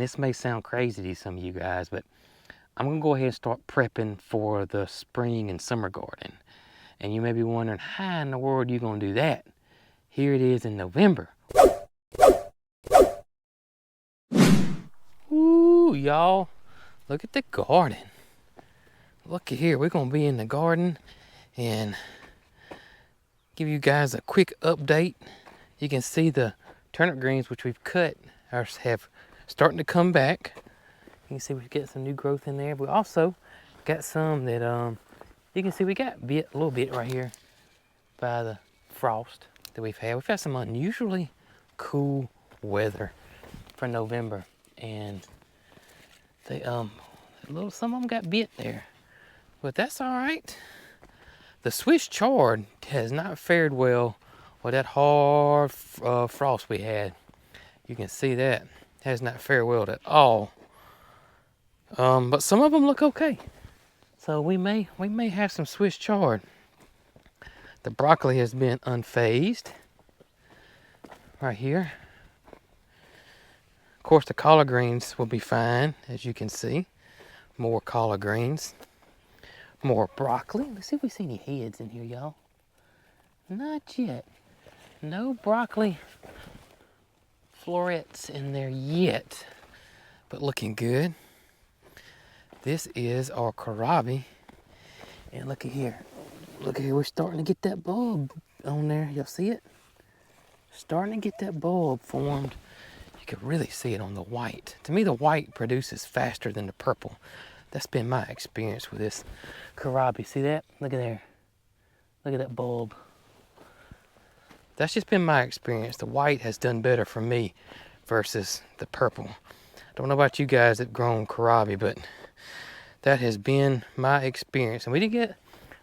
This may sound crazy to some of you guys, but I'm gonna go ahead and start prepping for the spring and summer garden. And you may be wondering, how in the world are you gonna do that? Here it is in November. Ooh, y'all, look at the garden. Look at here, we're gonna be in the garden and give you guys a quick update. You can see the turnip greens, which we've cut, have starting to come back. You can see we've got some new growth in there. We also got some that you can see we got a little bit right here by the frost that we've had. We've had some unusually cool weather for November, and they some of them got bit there, but that's all right. The Swiss chard has not fared well with that hard frost we had. You can see that has not fared well at all. But some of them look okay. So we may have some Swiss chard. The broccoli has been unfazed right here. Of course, the collard greens will be fine, as you can see. More collard greens. More broccoli. Let's see if we see any heads in here, y'all. Not yet. No broccoli florets in there yet, but looking good. This is our kohlrabi, and look at here. Look at here, we're starting to get that bulb on there. Y'all see it? Starting to get that bulb formed. You can really see it on the white. To me, the white produces faster than the purple. That's been my experience with this kohlrabi. See that? Look at there. Look at that bulb. That's just been my experience. The white has done better for me versus the purple. Don't know about you guys that grown kohlrabi, but that has been my experience. And we did get,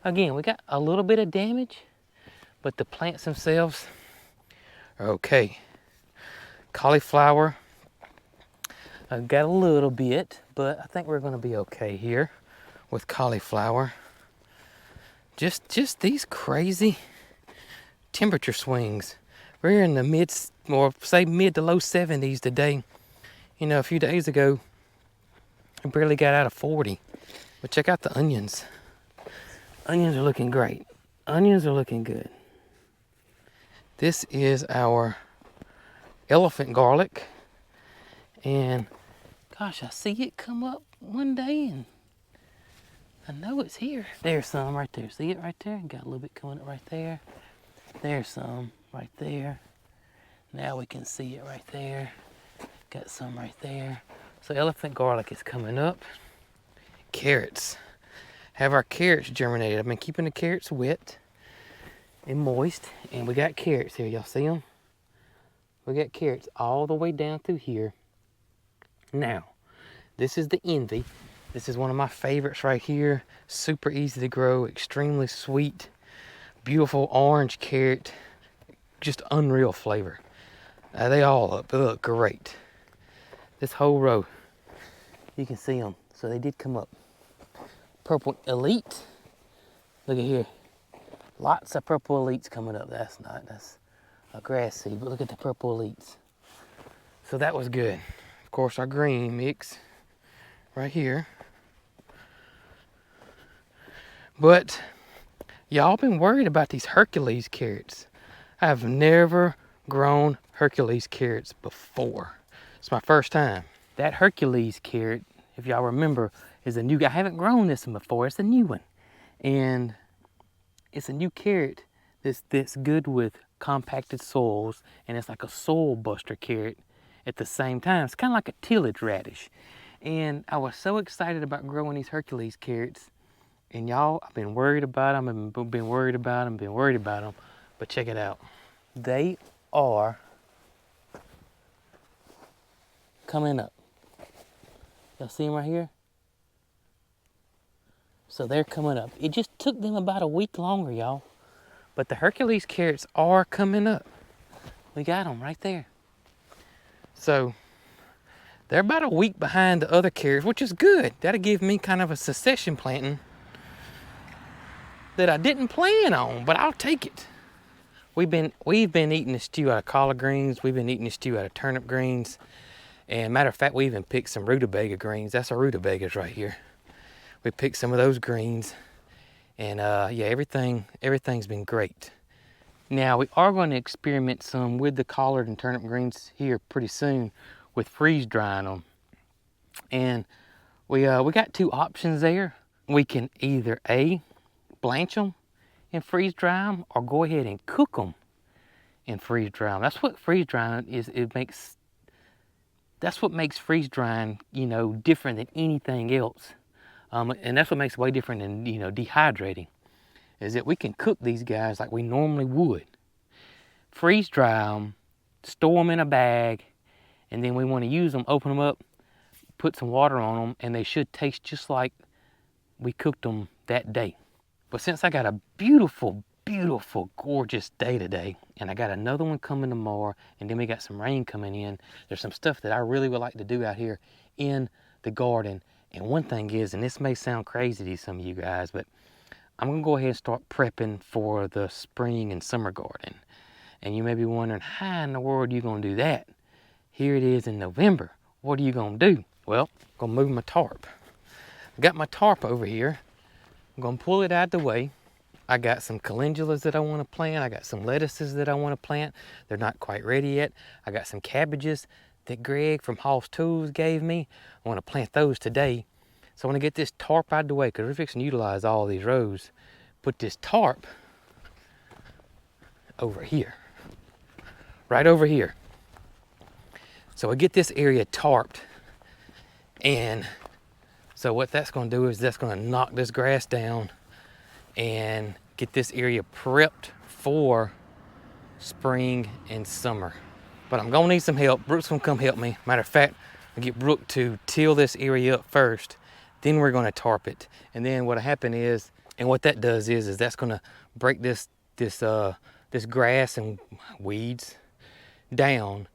again, we got a little bit of damage, but the plants themselves are okay. Cauliflower, I got a little bit, but I think we're gonna be okay here with cauliflower. Just these crazy temperature swings. We're in the mid to low 70s today. You know, a few days ago, we barely got out of 40. But check out the onions. Onions are looking great. Onions are looking good. This is our elephant garlic. And gosh, I see it come up one day and I know it's here. There's some right there. See it right there? Got a little bit coming up right there. There's some right there. Now we can see it right there. Got some right there. So elephant garlic is coming up. Carrots. Have our carrots germinated. I've been keeping the carrots wet and moist. And we got carrots here. Y'all see them? We got carrots all the way down through here. Now, this is the envy. This is one of my favorites right here. Super easy to grow, extremely sweet, beautiful orange carrot, just unreal flavor. They all look great. This whole row, you can see them. So they did come up. Purple Elite. Look at here. Lots of Purple Elites coming up. That's a grass seed, but look at the Purple Elites. So that was good. Of course, our green mix right here. But y'all been worried about these Hercules carrots. I've never grown Hercules carrots before. It's my first time. That Hercules carrot, if y'all remember, is a new, I haven't grown this one before. It's a new one. And it's a new carrot that's good with compacted soils, and it's like a soil buster carrot at the same time. It's kind of like a tillage radish. And I was so excited about growing these Hercules carrots. And y'all, I've been worried about them, I've been worried about them, but check it out. They are coming up. Y'all see them right here? So they're coming up. It just took them about a week longer, y'all. But the Hercules carrots are coming up. We got them right there. So they're about a week behind the other carrots, which is good. That'll give me kind of a succession planting that I didn't plan on, but I'll take it. We've been eating the stew out of collard greens. We've been eating the stew out of turnip greens. And matter of fact, we even picked some rutabaga greens. That's our rutabagas right here. We picked some of those greens. And yeah, everything's been great. Now we are going to experiment some with the collard and turnip greens here pretty soon with freeze drying them. And we got two options there. We can either A, blanch them and freeze dry them, or go ahead and cook them and freeze dry them. That's what freeze drying is. That's what makes freeze drying, you know, different than anything else. And that's what makes it way different than, you know, dehydrating, is that we can cook these guys like we normally would. Freeze dry them, store them in a bag, and then we want to use them, open them up, put some water on them, and they should taste just like we cooked them that day. But since I got a beautiful, beautiful, gorgeous day today, and I got another one coming tomorrow, and then we got some rain coming in, there's some stuff that I really would like to do out here in the garden. And one thing is, and this may sound crazy to some of you guys, but I'm gonna go ahead and start prepping for the spring and summer garden. And you may be wondering, how in the world are you gonna do that? Here it is in November. What are you gonna do? Well, I'm gonna move my tarp. I got my tarp over here. I'm gonna pull it out of the way. I got some calendulas that I wanna plant. I got some lettuces that I wanna plant. They're not quite ready yet. I got some cabbages that Greg from Hoss Tools gave me. I wanna plant those today. So I wanna get this tarp out of the way because we're fixing to utilize all these rows. Put this tarp over here, right over here. So we get this area tarped, and so what that's gonna do is that's gonna knock this grass down and get this area prepped for spring and summer. But I'm gonna need some help. Brooke's gonna come help me. Matter of fact, I'll get Brooke to till this area up first, then we're gonna tarp it. And then what'll happen is, and what that does is that's gonna break this grass and weeds down.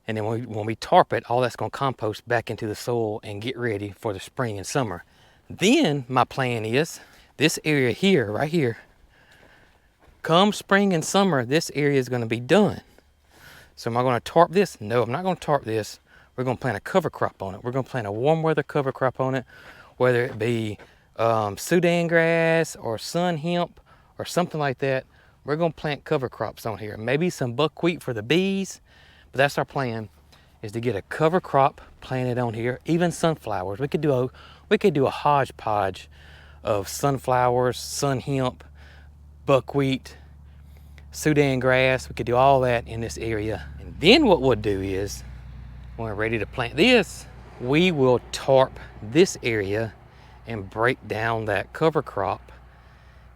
And then when we tarp it, all that's gonna compost back into the soil and get ready for the spring and summer. Then my plan is this area here, right here, come spring and summer, this area is gonna be done. So am I gonna tarp this? No, I'm not gonna tarp this. We're gonna plant a cover crop on it. We're gonna plant a warm weather cover crop on it, whether it be Sudan grass or sun hemp or something like that. We're gonna plant cover crops on here. Maybe some buckwheat for the bees, but that's our plan, is to get a cover crop planted on here. Even sunflowers. We could do a hodgepodge of sunflowers, sun hemp, buckwheat, Sudan grass. We could do all that in this area. And then what we'll do is, when we're ready to plant this, we will tarp this area and break down that cover crop,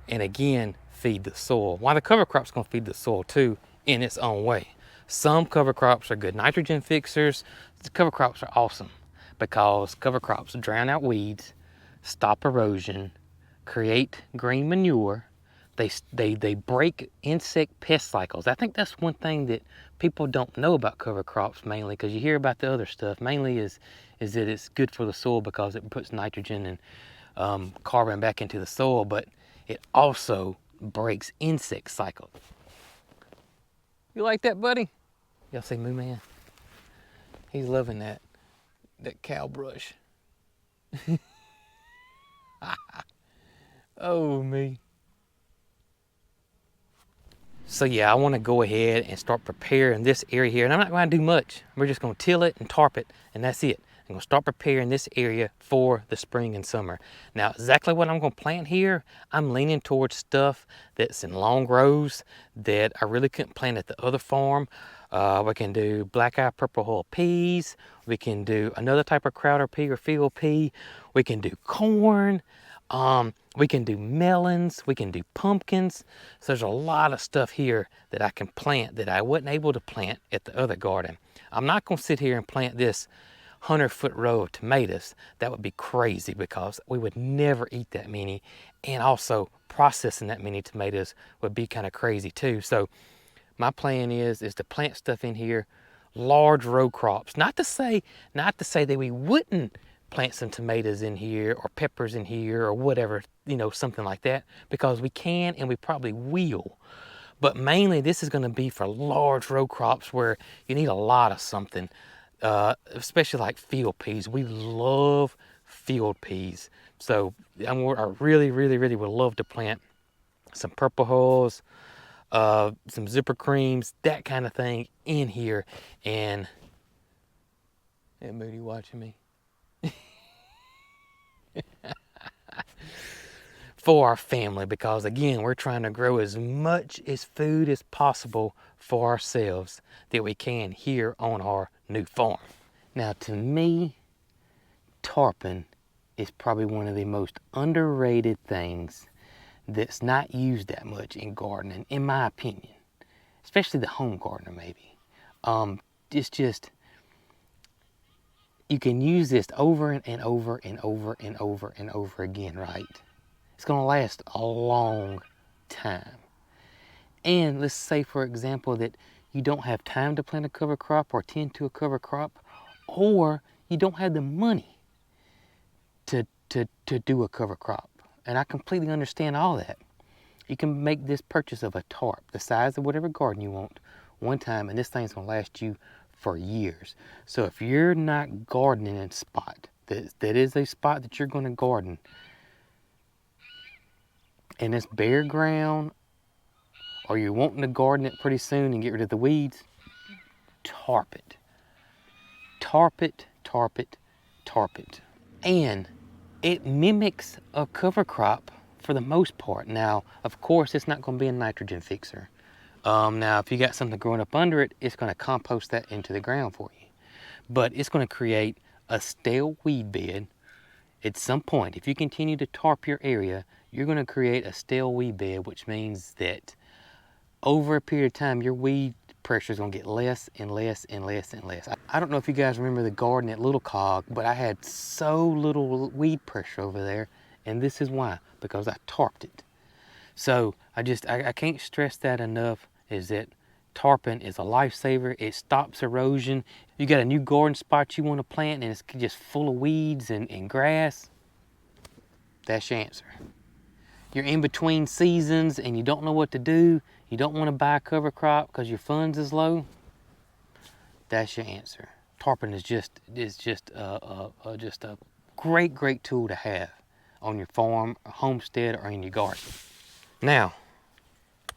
and again, feed the soil. Why the cover crop's gonna feed the soil too in its own way. Some cover crops are good nitrogen fixers. The cover crops are awesome because cover crops drown out weeds, stop erosion, create green manure. They break insect pest cycles. I think that's one thing that people don't know about cover crops mainly, because you hear about the other stuff. Mainly is that it's good for the soil because it puts nitrogen and carbon back into the soil, but it also breaks insect cycles. You like that, buddy? Y'all say moo man? He's loving that cow brush. Oh me. So yeah, I want to go ahead and start preparing this area here. And I'm not going to do much. We're just going to till it and tarp it, and that's it. I'm going to start preparing this area for the spring and summer. Now, exactly what I'm going to plant here, I'm leaning towards stuff that's in long rows that I really couldn't plant at the other farm. We can do black-eye purple hull peas. We can do another type of crowder pea or field pea. We can do corn. We can do melons, we can do pumpkins. So there's a lot of stuff here that I can plant that I wasn't able to plant at the other garden. I'm not gonna sit here and plant this 100-foot row of tomatoes. That would be crazy because we would never eat that many. And also processing that many tomatoes would be kind of crazy too. So my plan is to plant stuff in here, large row crops. Not to say that we wouldn't plant some tomatoes in here or peppers in here or whatever, you know, something like that, because we can and we probably will. But mainly this is going to be for large row crops where you need a lot of something. especially like field peas. We love field peas. So I really, really, really would love to plant some purple hulls, some zipper creams, that kind of thing in here. And Moody watching me. For our family, because again, we're trying to grow as much as food as possible for ourselves that we can here on our new farm. Now, to me, tarping is probably one of the most underrated things that's not used that much in gardening, in my opinion, especially the home gardener maybe. It's just, you can use this over and over and over and over and over again, right? It's gonna last a long time. And let's say, for example, that you don't have time to plant a cover crop or tend to a cover crop, or you don't have the money to do a cover crop. And I completely understand all that. You can make this purchase of a tarp, the size of whatever garden you want, one time, and this thing's gonna last you for years. So if you're not gardening in a spot, that is a spot that you're gonna garden, and it's bare ground, or you're wanting to garden it pretty soon and get rid of the weeds, tarp it. Tarp it, tarp it, tarp it. And it mimics a cover crop for the most part. Now, of course, it's not going to be a nitrogen fixer. Now, if you got something growing up under it, it's going to compost that into the ground for you. But it's going to create a stale weed bed. At some point, if you continue to tarp your area, you're going to create a stale weed bed, which means that over a period of time, your weed pressure is going to get less and less and less and less. I don't know if you guys remember the garden at Little Cog, but I had so little weed pressure over there, and this is why, because I tarped it. So I can't stress that enough, is that tarping is a lifesaver. It stops erosion. You got a new garden spot you want to plant and it's just full of weeds and grass, that's your answer. You're in between seasons and you don't know what to do, you don't want to buy a cover crop because your funds is low, that's your answer. Tarping is just a great tool to have on your farm, homestead, or in your garden. Now,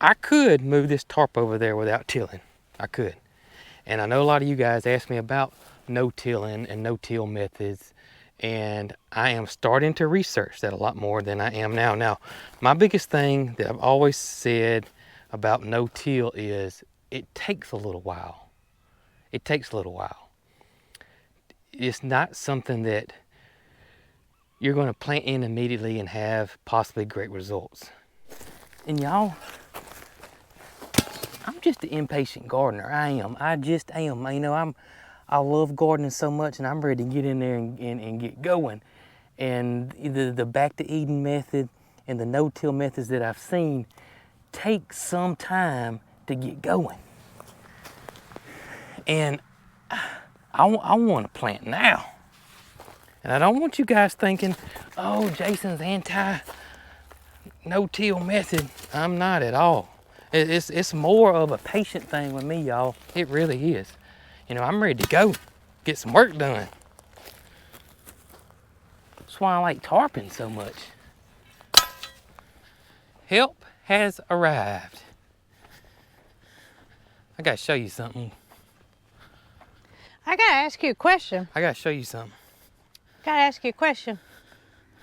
I could move this tarp over there without tilling. I could. And I know a lot of you guys ask me about no-tilling and no-till methods, and I am starting to research that a lot more than I am now. Now, my biggest thing that I've always said about no-till is it takes a little while. It takes a little while. It's not something that you're going to plant in immediately and have possibly great results. And y'all, I'm just an impatient gardener. I just am. You know, I love gardening so much, and I'm ready to get in there and get going. And the back to Eden method and the no-till methods that I've seen take some time to get going. And I want to plant now. And I don't want you guys thinking, oh, Jason's anti no-till method. I'm not at all. It's more of a patient thing with me, y'all. It really is. You know, I'm ready to go, get some work done. That's why I like tarping so much. Help has arrived. I gotta show you something. I gotta ask you a question. I gotta show you something. Gotta ask you a question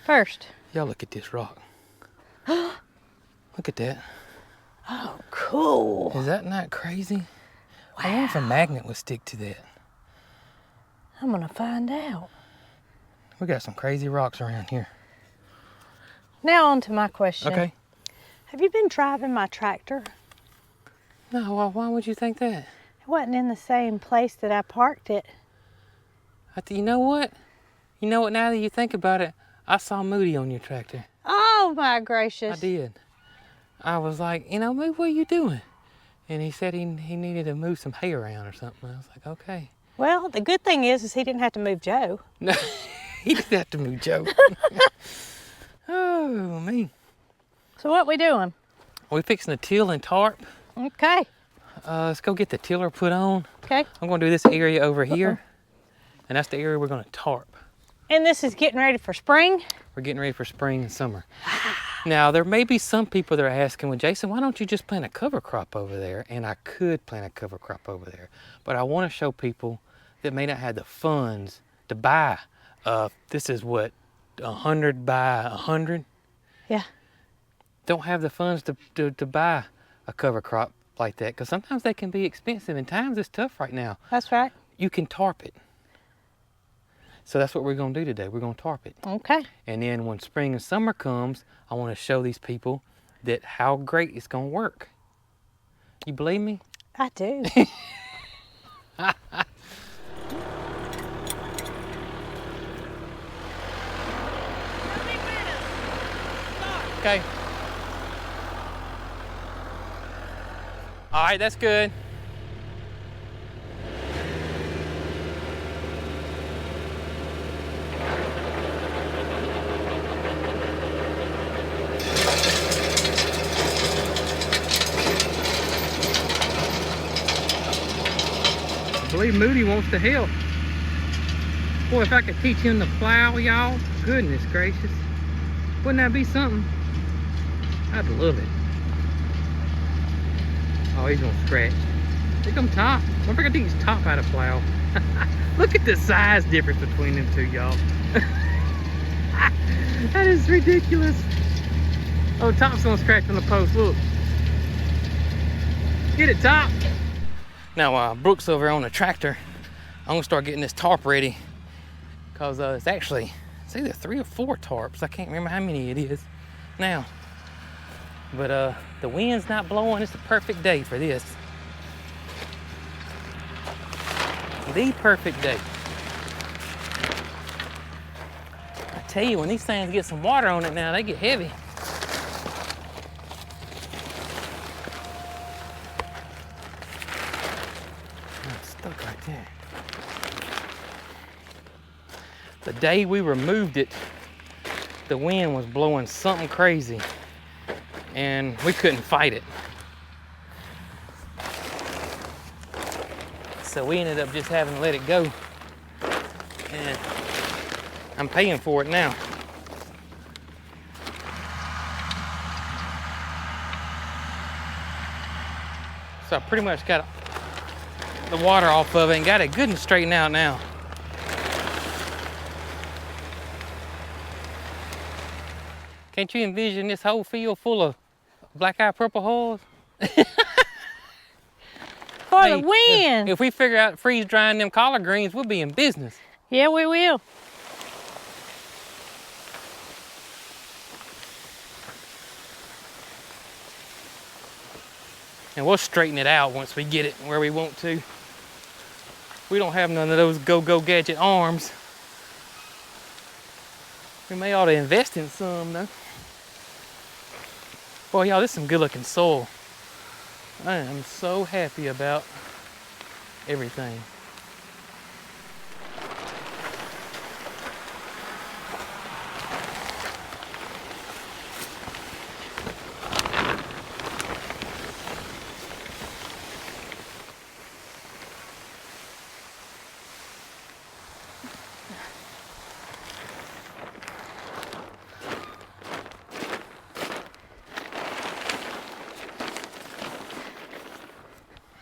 first. Y'all look at this rock. Look at that. Oh, cool. Is that not crazy? Wow. I wonder if a magnet would stick to that. I'm gonna find out. We got some crazy rocks around here. Now on to my question. Okay. Have you been driving my tractor? No, why would you think that? It wasn't in the same place that I parked it. You know what? You know what, now that you think about it, I saw Moody on your tractor. Oh my gracious. I did. I was like, you know, Moody, what are you doing? And he said he needed to move some hay around or something. I was like, okay. Well, the good thing is he didn't have to move Joe. No, he didn't have to move Joe. Oh, me. So what we doing? We fixing to till and tarp. Okay. Let's go get the tiller put on. Okay. I'm gonna do this area over here. And that's the area we're gonna tarp. And this is getting ready for spring? We're getting ready for spring and summer. Now, there may be some people that are asking, well, Jason, why don't you just plant a cover crop over there? And I could plant a cover crop over there. But I want to show people that may not have the funds to buy. This is what, 100 by 100? Yeah. Don't have the funds to buy a cover crop like that. Because sometimes they can be expensive and times it's tough right now. That's right. You can tarp it. So that's what we're going to do today. We're going to tarp it. Okay. And then when spring and summer comes, I want to show these people that how great it's going to work. You believe me? I do. Okay. All right, that's good. I believe Moody wants to help. Boy, if I could teach him to plow, y'all, goodness gracious. Wouldn't that be something? I'd love it. Oh, he's gonna scratch. Look at him top. I wonder if I could teach top how to plow. Look at the size difference between them two, y'all. That is ridiculous. Oh, Top's gonna scratch on the post, look. Get it, Top. Now, Brooke's over on the tractor. I'm gonna start getting this tarp ready because it's either 3 or 4 tarps. I can't remember how many it is now. But the wind's not blowing. It's the perfect day for this. The perfect day. I tell you, when these things get some water on it now, they get heavy. Stuck right there. The day we removed it, the wind was blowing something crazy and we couldn't fight it. So we ended up just having to let it go. And I'm paying for it now. So I pretty much got the water off of it and got it good and straightened out now. Can't you envision this whole field full of black-eyed purple hulls? For the wind. If we figure out freeze drying them collard greens, we'll be in business. Yeah, we will. And we'll straighten it out once we get it where we want to. We don't have none of those go-go gadget arms. We may ought to invest in some though. Boy, y'all, this is some good looking soil. I am so happy about everything.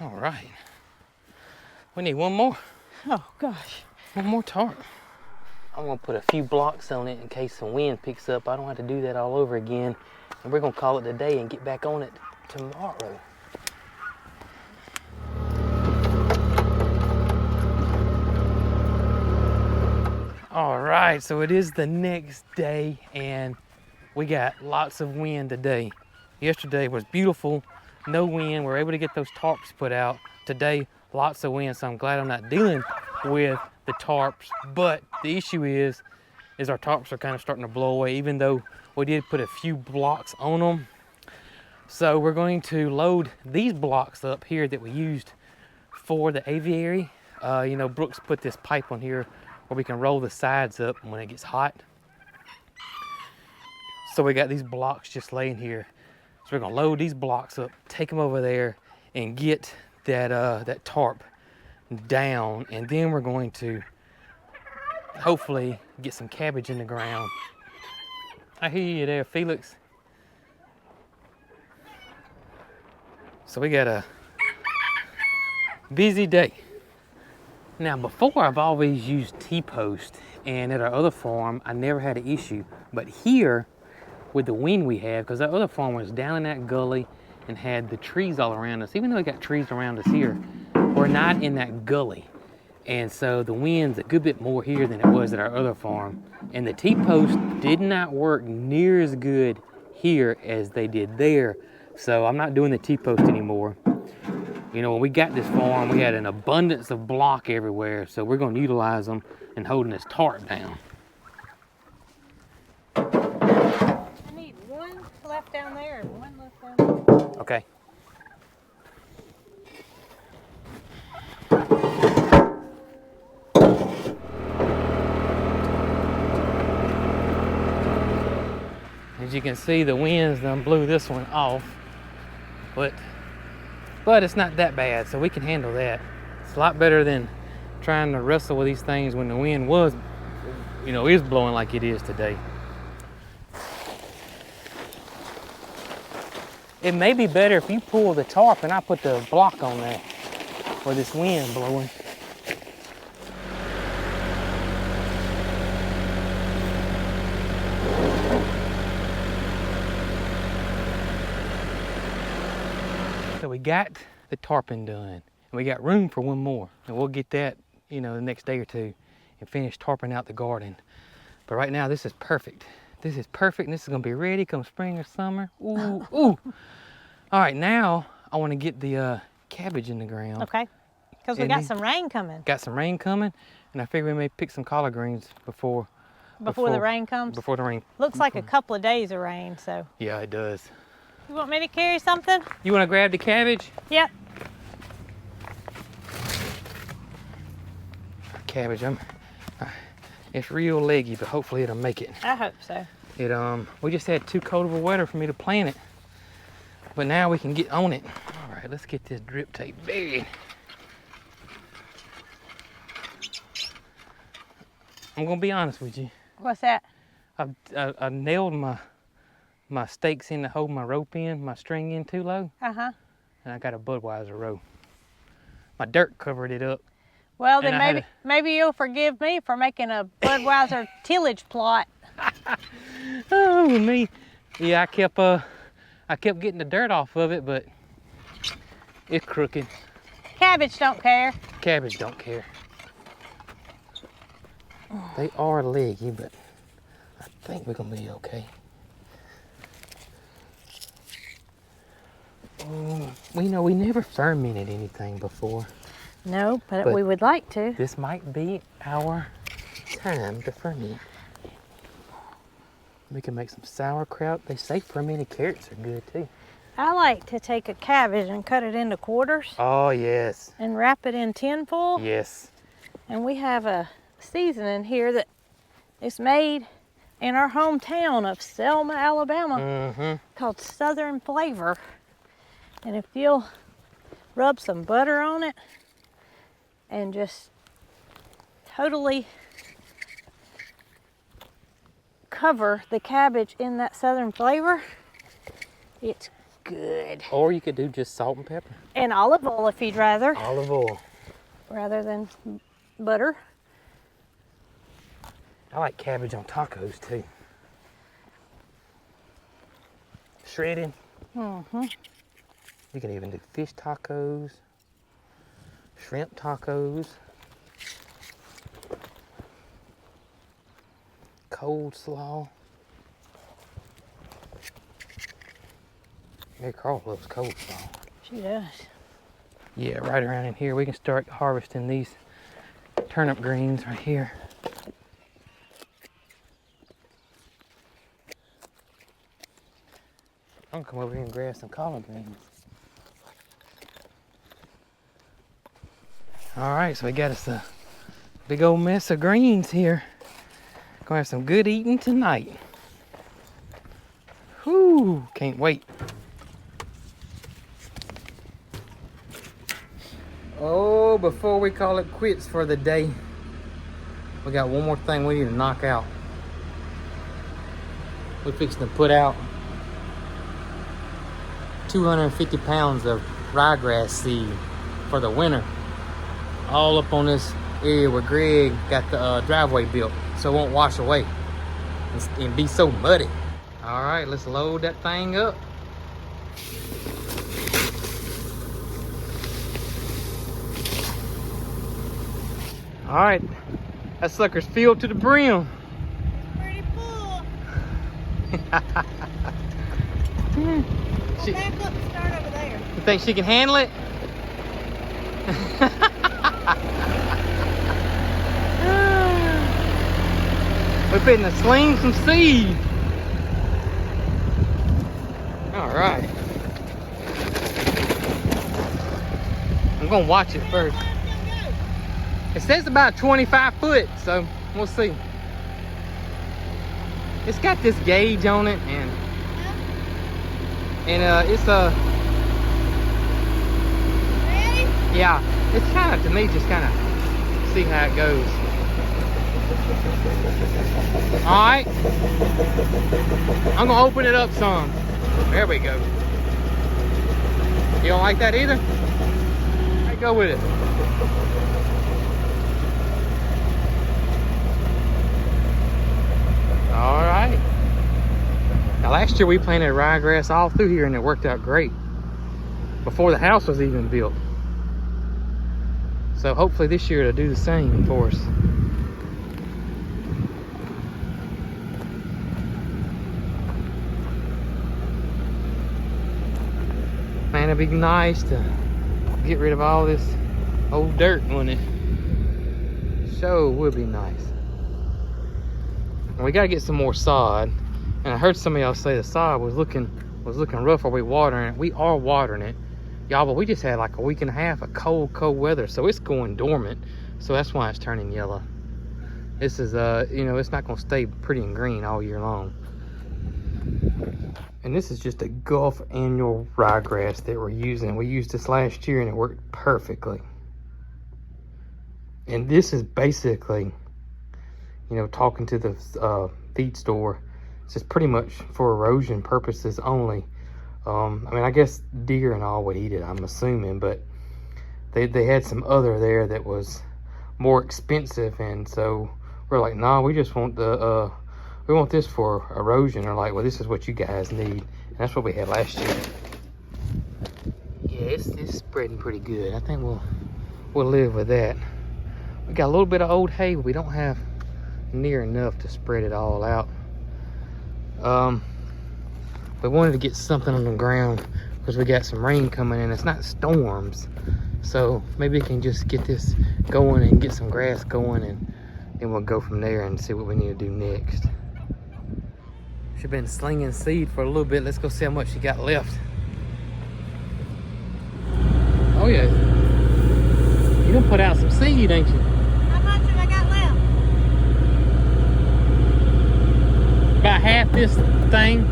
All right. We need one more. Oh, gosh. One more tarp. I'm gonna put a few blocks on it in case some wind picks up. I don't have to do that all over again. And we're gonna call it a day and get back on it tomorrow. All right, so it is the next day and we got lots of wind today. Yesterday was beautiful, no wind. We were able to get those tarps put out. Today, lots of wind, so I'm glad I'm not dealing with the tarps. But the issue is our tarps are kind of starting to blow away, even though we did put a few blocks on them. So we're going to load these blocks up here that we used for the aviary. You know, Brooke's put this pipe on here where we can roll the sides up when it gets hot. So we got these blocks just laying here. So we're gonna load these blocks up, take them over there, and get that tarp down. And then we're going to hopefully get some cabbage in the ground. I hear you there, Felix. So we got a busy day. Now before I've always used T-post, and at our other farm I never had an issue. But here with the wind we have, because our other farm was down in that gully and had the trees all around us, even though we got trees around us here, we're not in that gully. And so the wind's a good bit more here than it was at our other farm. And the T-post did not work near as good here as they did there. So I'm not doing the T-post anymore. You know, when we got this farm, we had an abundance of block everywhere. So we're gonna utilize them and holding this tarp down. I need one left down there and one left down there. Okay. As you can see, the winds done blew this one off, but it's not that bad, so we can handle that. It's a lot better than trying to wrestle with these things when the wind was, you know, is blowing like it is today. It may be better if you pull the tarp and I put the block on there for this wind blowing. So we got the tarping done, and we got room for one more, and we'll get that, you know, the next day or two and finish tarping out the garden. But right now, this is perfect. This is perfect, and this is gonna be ready come spring or summer. Ooh, ooh. All right, now I wanna get the cabbage in the ground. Okay, because we got some rain coming. Got some rain coming, and I figure we may pick some collard greens before the rain comes? Before the rain. Looks like a couple of days of rain, so. Yeah, it does. You want me to carry something? You wanna grab the cabbage? Yep. Cabbage, it's real leggy, but hopefully it'll make it. I hope so. We just had too cold of a weather for me to plant it, but now we can get on it. All right, let's get this drip tape buried. I'm gonna be honest with you. What's that? I nailed my stakes in to hold my rope in, my string in too low. Uh-huh. And I got a Budweiser row. My dirt covered it up. Well, then maybe you'll forgive me for making a Budweiser tillage plot. Oh, me. Yeah, I kept getting the dirt off of it, but it's crooked. Cabbage don't care. Cabbage don't care. They are leggy, but I think we're gonna be okay. We know we never fermented anything before. No, but we would like to. This might be our time to ferment. We can make some sauerkraut. They say fermented carrots are good too. I like to take a cabbage and cut it into quarters. Oh, yes. And wrap it in tin foil. Yes. And we have a seasoning here that is made in our hometown of Selma, Alabama, called Southern Flavor. And if you'll rub some butter on it and just totally cover the cabbage in that Southern flavor, it's good. Or you could do just salt and pepper. And olive oil if you'd rather. Olive oil. Rather than butter. I like cabbage on tacos too. Shredded. You can even do fish tacos, shrimp tacos, coleslaw. MaryCarl loves coleslaw. She does. Yeah, right around in here we can start harvesting these turnip greens right here. I'm gonna come over here and grab some collard greens. All right, so we got us a big old mess of greens here. Gonna have some good eating tonight. Whew, can't wait. Oh, before we call it quits for the day, We got one more thing we need to knock out. We're fixing to put out 250 pounds of ryegrass seed for the winter. All up on this area where Greg got the driveway built, so it won't wash away and be so muddy. All right, let's load that thing up. All right, that sucker's filled to the brim. Pretty full. She, Back up and start over there. you think she can handle it? We're fitting to sling some seed. All right. I'm gonna watch it first. It says about 25 foot, so we'll see. It's got this gauge on it, and it's a Ready? yeah. It's kind of, to me, just kind of see how it goes. All right, I'm gonna open it up some. There we go. You don't like that either? All right, go with it. All right. Now last year we planted ryegrass all through here and it worked out great before the house was even built. So hopefully this year it'll do the same for us. Man, it'd be nice to get rid of all this old dirt, wouldn't it? Sure would be nice. And we gotta get some more sod. And I heard some of y'all say the sod was looking rough. Are we watering it? We are watering it, y'all, but we just had like a week and a half of cold weather, so it's going dormant. So that's why it's turning yellow. This is you know, it's not gonna stay pretty and green all year long. And this is just a Gulf annual ryegrass that we're using. We used this last year and it worked perfectly. And this is basically, you know, talking to the feed store, it's just pretty much for erosion purposes only. I mean, I guess deer and all would eat it, I'm assuming, but they had some other there that was more expensive, and so we're like, nah, we just want the we want this for erosion. Or like, well, this is what you guys need, and that's what we had last year. Yeah, it's spreading pretty good. I think we'll live with that. We got a little bit of old hay, but we don't have near enough to spread it all out. We wanted to get something on the ground because we got some rain coming in. It's not storms, so maybe we can just get this going and get some grass going, and then we'll go from there and see what we need to do next. She's been slinging seed for a little bit. Let's go see how much she got left. Oh yeah, you done put out some seed, ain't you? How much have I got left? About half this thing.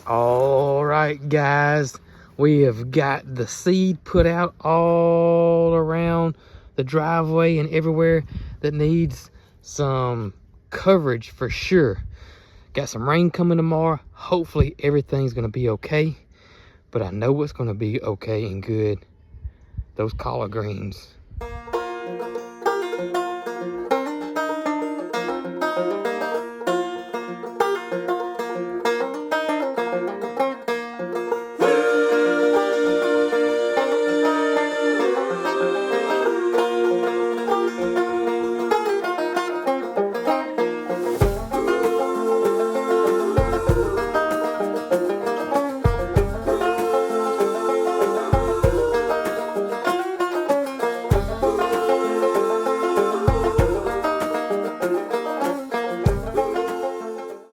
All right, guys, we have got the seed put out all around the driveway and everywhere that needs some coverage for sure. Got some rain coming tomorrow. Hopefully everything's gonna be okay, but I know what's gonna be okay and good. Those collard greens.